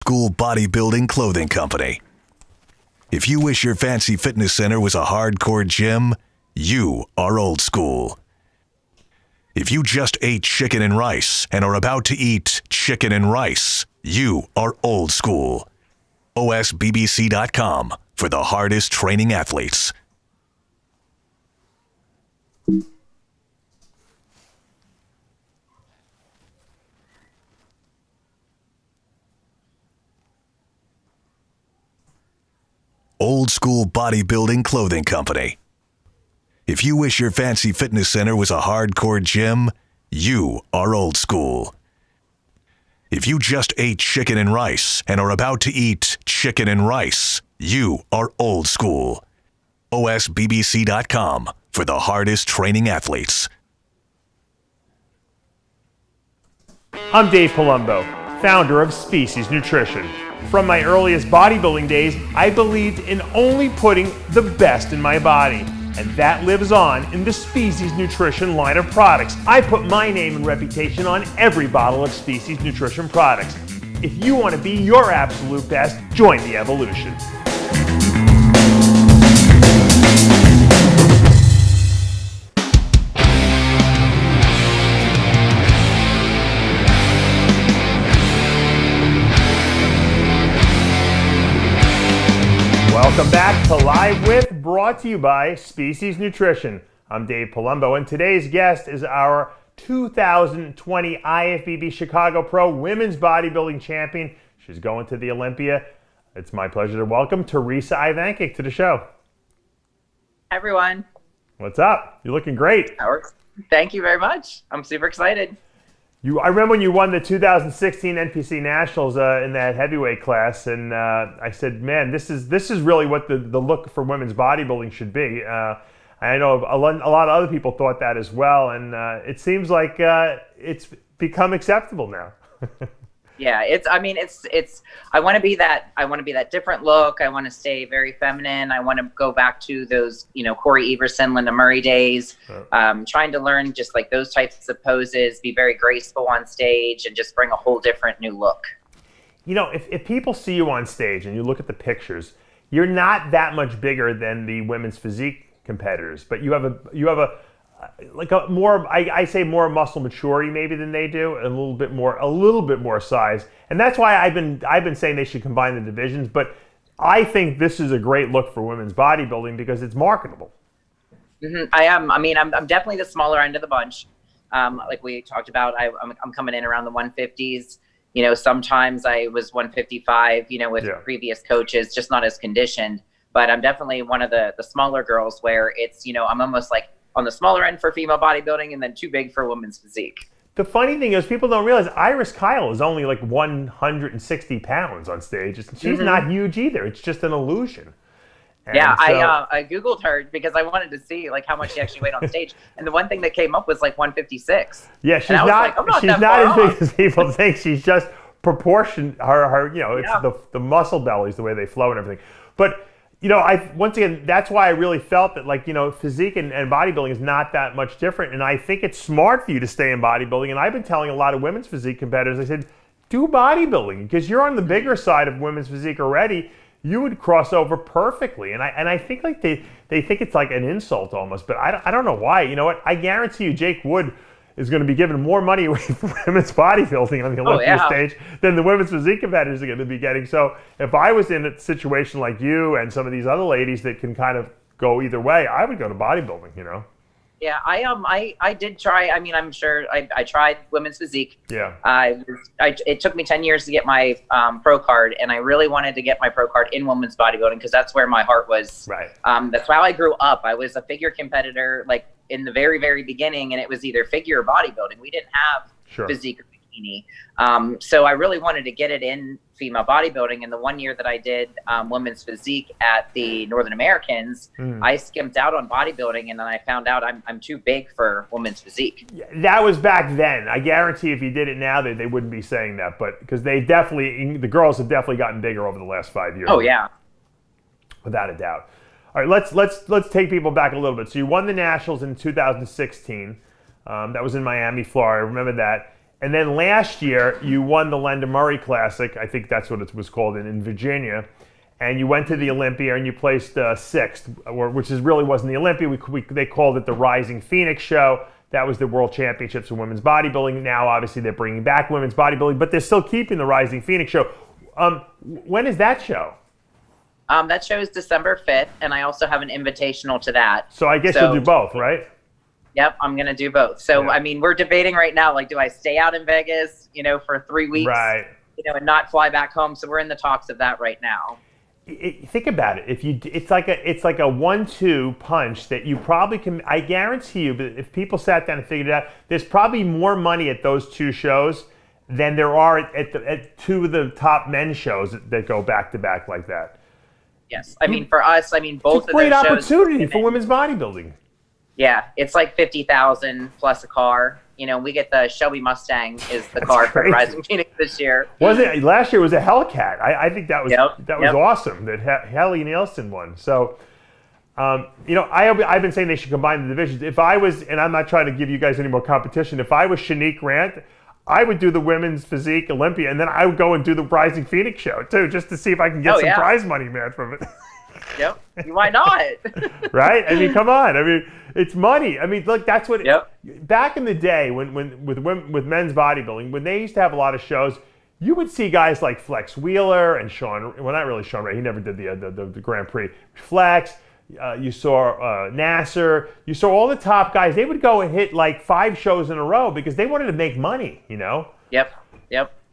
School Bodybuilding Clothing Company. If you wish your fancy fitness center was a hardcore gym, you are old school. If you just ate chicken and rice and are about to eat chicken and rice, you are old school. OSBBC.com for the hardest training athletes. Old School Bodybuilding Clothing Company. If you wish your fancy fitness center was a hardcore gym, you are old school. If you just ate chicken and rice and are about to eat chicken and rice, you are old school. OSBBC.com for the hardest training athletes. I'm Dave Palumbo, founder of Species Nutrition. From my earliest bodybuilding days, I believed in only putting the best in my body. And that lives on in the Species Nutrition line of products. I put my name and reputation on every bottle of Species Nutrition products. If you want to be your absolute best, join the evolution. Welcome back to Live With, brought to you by Species Nutrition. I'm Dave Palumbo, and today's guest is our 2020 IFBB Chicago Pro Women's Bodybuilding Champion. She's going to the Olympia. It's my pleasure to welcome Theresa Ivancik to the show. Hi, everyone. What's up? You're looking great. Thank you very much. I'm super excited. I remember when you won the 2016 NPC Nationals in that heavyweight class, and I said, "Man, this is really what the look for women's bodybuilding should be." I know a lot of other people thought that as well, and it seems like it's become acceptable now. Yeah, I want to be that different look. I want to stay very feminine. I want to go back to those, Corey Everson, Linda Murray days. Trying to learn just like those types of poses, be very graceful on stage, and just bring a whole different new look. If people see you on stage and you look at the pictures, you're not that much bigger than the women's physique competitors, but you have a more, I say more muscle maturity maybe than they do, and a little bit more size, and that's why I've been saying they should combine the divisions. But I think this is a great look for women's bodybuilding because it's marketable. Mm-hmm. I am. I'm definitely the smaller end of the bunch. Like we talked about, I'm coming in around the 150s. Sometimes I was 155. With previous coaches, just not as conditioned. But I'm definitely one of the smaller girls where it's I'm almost like on the smaller end for female bodybuilding and then too big for women's physique. The funny thing is people don't realize Iris Kyle is only like 160 pounds on stage. She's not huge either. It's just an illusion. And yeah, so, I Googled her because I wanted to see like how much she actually weighed on stage. And the one thing that came up was like 156. Yeah, she's not as big as people think. She's just proportioned. It's the muscle bellies, the way they flow and everything. But once again, that's why I really felt that physique and bodybuilding is not that much different. And I think it's smart for you to stay in bodybuilding. And I've been telling a lot of women's physique competitors, I said, do bodybuilding because you're on the bigger side of women's physique already. You would cross over perfectly. And I think they think it's like an insult almost, but I don't know why. You know what? I guarantee you Jake Wood is going to be giving more money away for women's bodybuilding on the Olympia stage than the women's physique competitors are going to be getting. So if I was in a situation like you and some of these other ladies that can kind of go either way, I would go to bodybuilding, Yeah, I did try. I'm sure I tried women's physique. Yeah. It took me 10 years to get my pro card, and I really wanted to get my pro card in women's bodybuilding because that's where my heart was. Right. That's how I grew up. I was a figure competitor, like in the very, very beginning, and it was either figure or bodybuilding. We didn't have physique or bikini. So I really wanted to get it in female bodybuilding. And the one year that I did women's physique at the Northern Americans, I skimped out on bodybuilding, and then I found out I'm too big for women's physique. Yeah, that was back then. I guarantee if you did it now, they wouldn't be saying that, but because the girls have definitely gotten bigger over the last 5 years. Oh yeah, without a doubt. All right, let's take people back a little bit. So you won the Nationals in 2016. That was in Miami, Florida. I remember that. And then last year, you won the Linda Murray Classic. I think that's what it was called in Virginia. And you went to the Olympia and you placed sixth, which really wasn't the Olympia. They called it the Rising Phoenix Show. That was the World Championships of Women's Bodybuilding. Now, obviously, they're bringing back women's bodybuilding, but they're still keeping the Rising Phoenix Show. When is that show? That show is December 5th, and I also have an invitational to that. So I guess you'll do both, right? Yep, I'm going to do both. So, yeah. I mean, we're debating right now, like, do I stay out in Vegas, for 3 weeks, right, and not fly back home? So we're in the talks of that right now. Think about it. It's like a 1-2 punch that you probably can. I guarantee you, but if people sat down and figured it out, there's probably more money at those two shows than there are at two of the top men's shows that go back to back like that. Yes, I mean for us, both of those shows. It's a great opportunity for women's bodybuilding. Yeah, it's like $50,000 plus a car. We get the Shelby Mustang is the car for Rising Phoenix this year. Last year was a Hellcat. I think that was awesome that Helly Nielsen won. So, I've been saying they should combine the divisions. If I was, and I'm not trying to give you guys any more competition, if I was Shanique Grant, I would do the women's physique Olympia, and then I would go and do the Rising Phoenix show too, just to see if I can get some prize money, man, from it. Yep. Why not? Right? Come on. It's money. Look, that's what. Yep. Back in the day, when with men's bodybuilding, when they used to have a lot of shows, you would see guys like Flex Wheeler and Sean. Well, not really Sean Ray. He never did the Grand Prix. Flex. You saw Nasser. You saw all the top guys. They would go and hit like 5 shows in a row because they wanted to make money. Yep.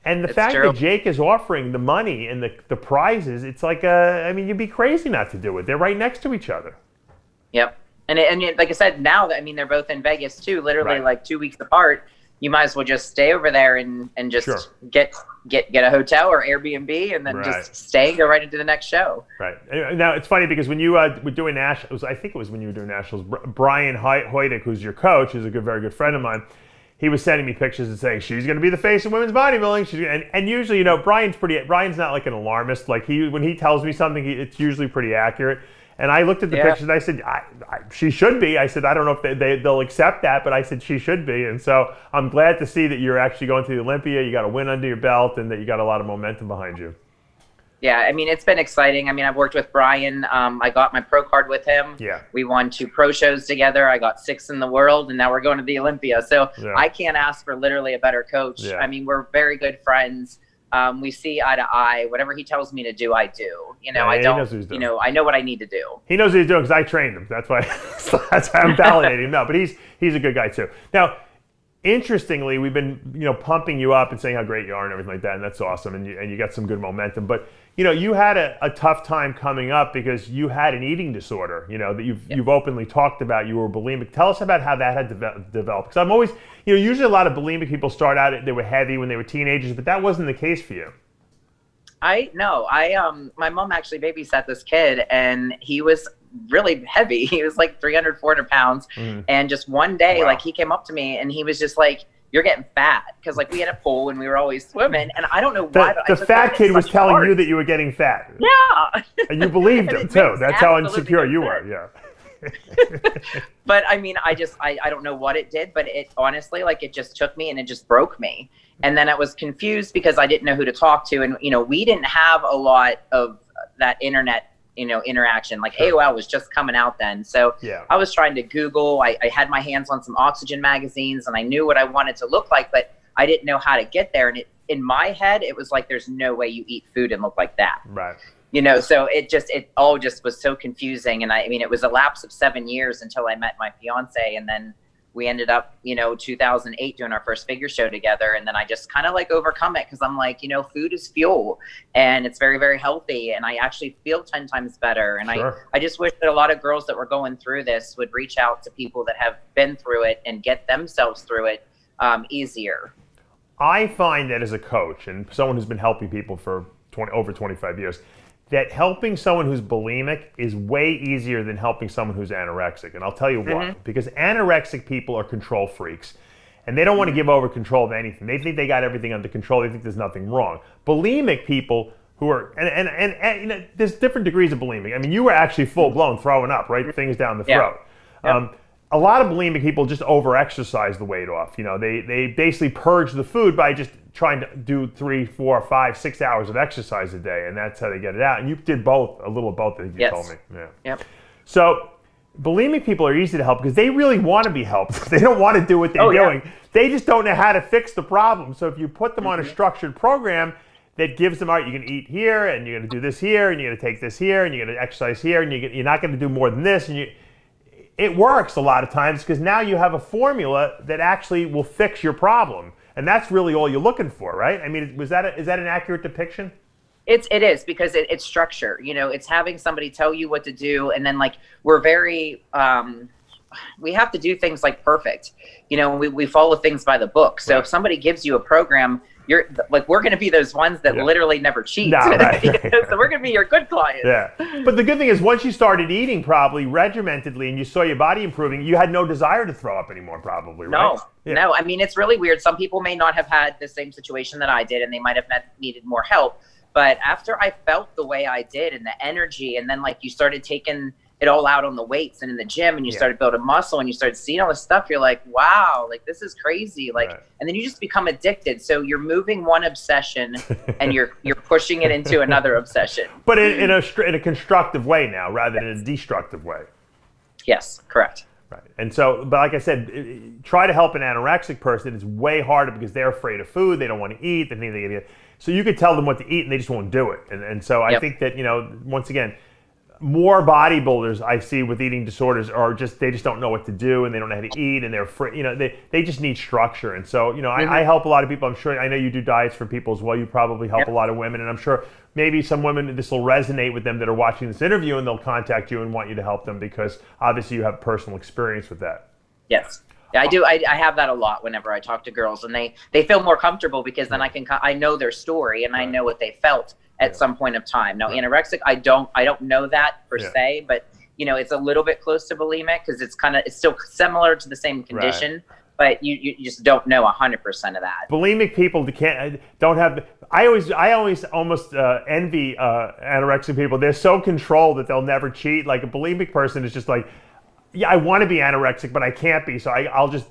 And the fact that Jake is offering the money and the prizes, it's like, you'd be crazy not to do it. They're right next to each other. Yep. And like I said, now that, they're both in Vegas too, literally like 2 weeks apart. You might as well just stay over there and just get a hotel or Airbnb and then just stay and go right into the next show. Right. Now, it's funny because when you were doing Nationals, I think it was when you were doing Nationals, Brian Hoydick, who's your coach, is a very good friend of mine. He was sending me pictures and saying she's going to be the face of women's bodybuilding. And usually, Brian's not like an alarmist. Like when he tells me something, it's usually pretty accurate. And I looked at the pictures and I said, she should be. I said, I don't know if they'll accept that, but I said she should be. And so I'm glad to see that you're actually going to the Olympia. You got a win under your belt and that you got a lot of momentum behind you. Yeah, it's been exciting. I've worked with Brian. I got my pro card with him. Yeah. We won 2 pro shows together. I got 6th in the world, and now we're going to the Olympia. So I can't ask for literally a better coach. Yeah. We're very good friends. We see eye to eye. Whatever he tells me to do, I do. I don't. I know what I need to do. He knows what he's doing because I trained him. That's why. That's why I'm validating him. No, but he's a good guy too. Now, interestingly, we've been pumping you up and saying how great you are and everything like that, and that's awesome. And you got some good momentum, but. You had a tough time coming up because you had an eating disorder, that you've openly talked about. You were bulimic. Tell us about how that had developed. Because I'm always, usually a lot of bulimic people start out, they were heavy when they were teenagers, but that wasn't the case for you. My mom actually babysat this kid and he was really heavy. He was like 300, 400 pounds. And just one day, he came up to me and he was just like, you're getting fat, because we had a pool and we were always swimming, and I don't know why. The fat kid was telling you that you were getting fat. Yeah, and you believed him too. That's how insecure you were. Yeah. But I don't know what it did, but it honestly, it just took me and it just broke me. And then I was confused because I didn't know who to talk to, and we didn't have a lot of that internet interaction. AOL was just coming out then. So I was trying to Google. I had my hands on some Oxygen magazines and I knew what I wanted to look like, but I didn't know how to get there. And in my head, it was like, there's no way you eat food and look like that. Right. So it all just was so confusing. And it was a lapse of 7 years until I met my fiance. And then we ended up, 2008 doing our first figure show together. And then I just kind of overcome it because I'm like, food is fuel and it's very, very healthy. And I actually feel 10 times better. And I just wish that a lot of girls that were going through this would reach out to people that have been through it and get themselves through it easier. I find that as a coach and someone who's been helping people for over 25 years, that helping someone who's bulimic is way easier than helping someone who's anorexic. And I'll tell you why. Because anorexic people are control freaks. And they don't want to give over control of anything. They think they got everything under control. They think there's nothing wrong. Bulimic people who are, and there's different degrees of bulimic. You were actually full-blown throwing up, right? Things down the throat. a lot of bulimic people just over-exercise the weight off. They basically purge the food by just trying to do 3, 4, 5, 6 hours of exercise a day, and that's how they get it out. And you did both, a little of both, I think you told me. Yeah. Yep. So bulimic people are easy to help because they really want to be helped. They don't want to do what they're doing. Yeah. They just don't know how to fix the problem. So if you put them on a structured program that gives them, all right, you're going to eat here, and you're going to do this here, and you're going to take this here, and you're going to exercise here, and you're not going to do more than this, and it works a lot of times because now you have a formula that actually will fix your problem. And that's really all you're looking for, right? I mean, is that an accurate depiction? It is because it's structure. It's having somebody tell you what to do, and then we're very we have to do things perfect. We follow things by the book. So if somebody gives you a program, we're going to be those ones that literally never cheat. So we're going to be your good clients. Yeah. But the good thing is once you started eating probably regimentedly and you saw your body improving, you had no desire to throw up anymore probably, right? No. I mean, it's really weird. Some people may not have had the same situation that I did, and they might have needed more help. But after I felt the way I did and the energy, and then you started taking it all out on the weights and in the gym, and you started building muscle, and you started seeing all this stuff, you're like, wow, this is crazy. And then you just become addicted. So you're moving one obsession and you're pushing it into another obsession. But in a constructive way now, rather than a destructive way. Yes, correct. Right. And so, but like I said, try to help an anorexic person. It's way harder because they're afraid of food. They don't want to eat. They think they get. So you could tell them what to eat and they just won't do it. And so I think that, once again, more bodybuilders I see with eating disorders are they just don't know what to do, and they don't know how to eat, and they're afraid, they just need structure. And so, I help a lot of people. I'm sure, I know you do diets for people as well. You probably help a lot of women, and I'm sure maybe some women, this will resonate with them that are watching this interview, and they'll contact you and want you to help them because obviously you have personal experience with that. Yes. Yeah, I do. I have that a lot whenever I talk to girls, and they feel more comfortable because then I know their story and I know what they felt at some point of time. Now, anorexic, I don't know that per se, but it's a little bit close to bulimic because it's still similar to the same condition, but you just don't know 100% of that. Bulimic people don't have. I always almost envy anorexic people. They're so controlled that they'll never cheat. Like a bulimic person is just like, yeah, I want to be anorexic, but I can't be. So I'll just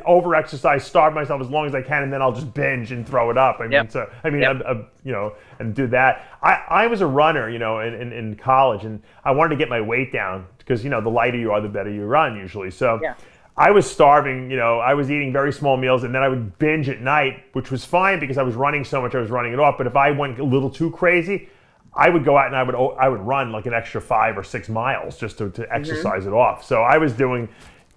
over-exercise, starve myself as long as I can, and then I'll just binge and throw it up. And do that. I was a runner, in college, and I wanted to get my weight down because, the lighter you are, the better you run usually. So I was starving, I was eating very small meals, and then I would binge at night, which was fine because I was running so much, I was running it off. But if I went a little too crazy, I would go out and I would run an extra 5 or 6 miles just to exercise it off. So I was doing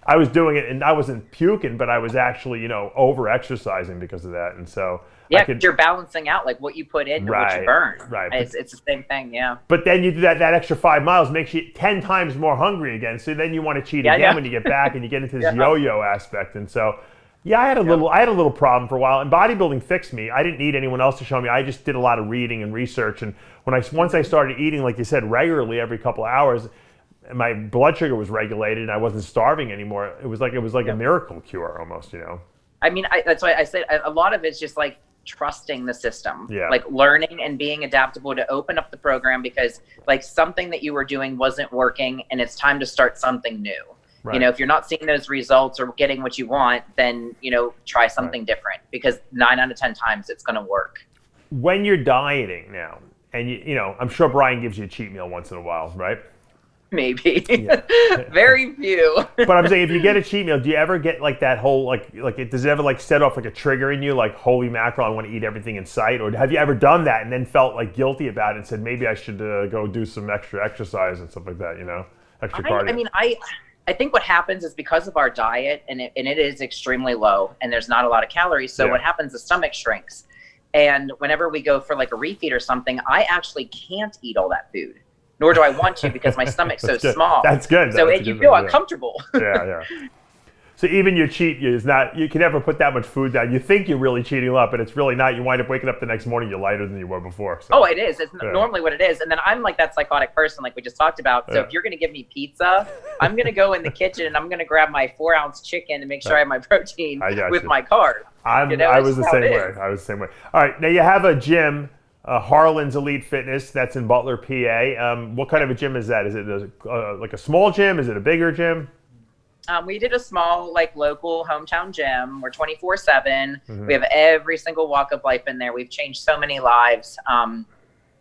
it, and I wasn't puking, but I was actually over exercising because of that. And so you're balancing out what you put in and what you burn. Right, it's the same thing. Yeah. But then you do that extra 5 miles makes you 10 times more hungry again. So then you want to cheat again when you get back, and you get into this yo-yo aspect. And so. Yeah, I had a little problem for a while, and bodybuilding fixed me. I didn't need anyone else to show me. I just did a lot of reading and research, and once I started eating, like you said, regularly every couple of hours, my blood sugar was regulated, and I wasn't starving anymore. It was like a miracle cure almost, I mean, that's why I said a lot of it's just trusting the system, learning and being adaptable to open up the program because something that you were doing wasn't working, and it's time to start something new. Right. If you're not seeing those results or getting what you want, then, try something different because 9 out of 10 times it's going to work. When you're dieting now, and I'm sure Brian gives you a cheat meal once in a while, right? Maybe. Very few. But I'm saying if you get a cheat meal, do you ever get that whole, does it ever set off a trigger in you, holy mackerel, I want to eat everything in sight? Or have you ever done that and then felt guilty about it and said, maybe I should go do some extra exercise and stuff like that, extra cardio? I think what happens is because of our diet, and it is extremely low, and there's not a lot of calories. So what happens, the stomach shrinks. And whenever we go for a refeed or something, I actually can't eat all that food, nor do I want to because my stomach's so small. That's good. So you feel uncomfortable. Yeah. So even your cheat is not, you can never put that much food down. You think you're really cheating a lot, but it's really not. You wind up waking up the next morning, you're lighter than you were before. So. Oh, it is. It's normally what it is. And then I'm that psychotic person like we just talked about. So if you're going to give me pizza, I'm going to go in the kitchen and I'm going to grab my 4-ounce chicken and make sure I have my protein with my carbs. I was the same way. All right. Now you have a gym, Harlan's Elite Fitness. That's in Butler, PA. What kind of a gym is that? Is it a small gym? Is it a bigger gym? We did a small, like, local hometown gym. We're 24/7. We have every single walk of life in there. We've changed so many lives.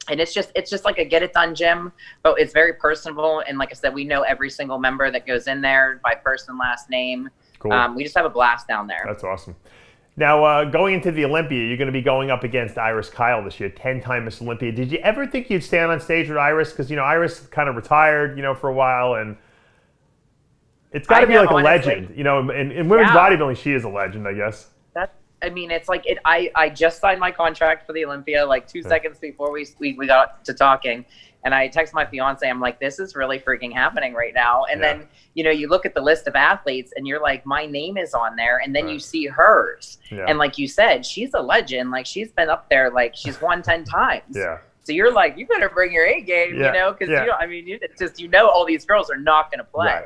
And it's just like a get it done gym, but it's very personable. And like I said, we know every single member that goes in there by first and last name. Cool. We just have a blast down there. That's awesome. Now, going into the Olympia, you're going to be going up against Iris Kyle this year, 10-time Miss Olympia. Did you ever think you'd stand on stage with Iris? Because, you know, Iris kind of retired, you know, for a while, and it's got to be like a legend. You know, in women's bodybuilding, she is a legend, I guess. I mean, it's like I just signed my contract for the Olympia like 2 seconds before we got to talking, and I text my fiance. I'm like, this is really freaking happening right now. And then, you know, you look at the list of athletes, and you're like, my name is on there, and then you see hers, and like you said, she's a legend. Like, she's been up there, like she's won 10 times. Yeah. So you're like, you better bring your A game, you know, because you know, I mean, you know, all these girls are not going to play. Right.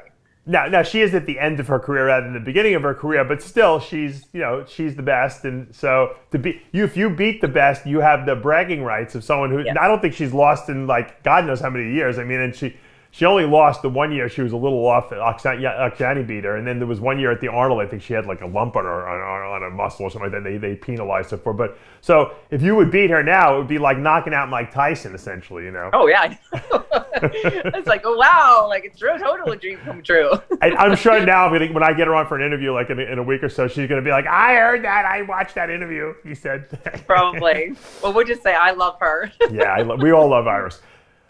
Now she is at the end of her career rather than the beginning of her career, but still, she's the best, and so if you beat the best, you have the bragging rights of someone who I don't think she's lost in like God knows how many years. I mean, and she only lost the 1 year she was a little off. Oksana beat her, and then there was 1 year at the Arnold. I think she had like a lump on her on a muscle or something like that. They penalized her for. But so if you would beat her now, it would be like knocking out Mike Tyson, essentially. You know? Oh yeah, it's like, oh wow, like it's totally a dream come true. I'm sure now when I get her on for an interview, like in a week or so, she's going to be like, I heard that, I watched that interview. You said probably. Well, we'll just say I love her. We all love Iris.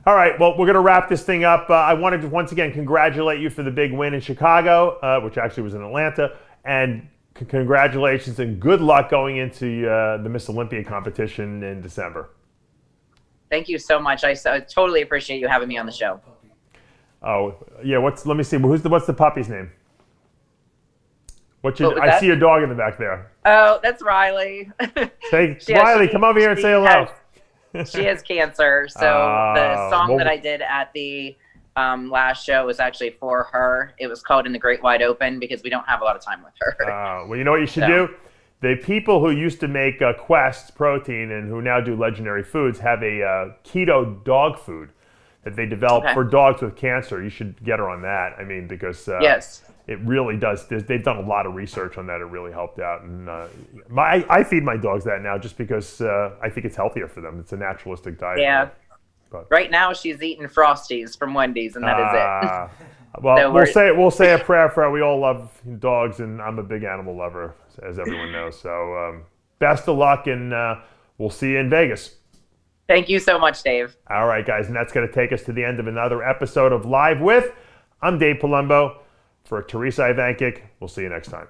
All right, well, we're going to wrap this thing up. I wanted to once again congratulate you for the big win in Chicago, which actually was in Atlanta, and congratulations and good luck going into the Miss Olympia competition in December. Thank you so much. I totally appreciate you having me on the show. Oh, yeah, let me see. What's the puppy's name? I see your dog in the back there. Oh, that's Riley. Riley, come over here and say hello. She has cancer, so the song that I did at the last show was actually for her. It was called In the Great Wide Open because we don't have a lot of time with her. Well, you know what you should do? The people who used to make Quest protein and who now do Legendary Foods have a keto dog food that they developed for dogs with cancer. You should get her on that. I mean, because it really does. They've done a lot of research on that. It really helped out. And I feed my dogs that now just because I think it's healthier for them. It's a naturalistic diet. Yeah. But right now she's eating Frosties from Wendy's, and that is it. Well, so we'll say a prayer for her. We all love dogs, and I'm a big animal lover, as everyone knows. So best of luck, and we'll see you in Vegas. Thank you so much, Dave. All right, guys, and that's going to take us to the end of another episode of Live With. I'm Dave Palumbo. For Theresa Ivancik, we'll see you next time.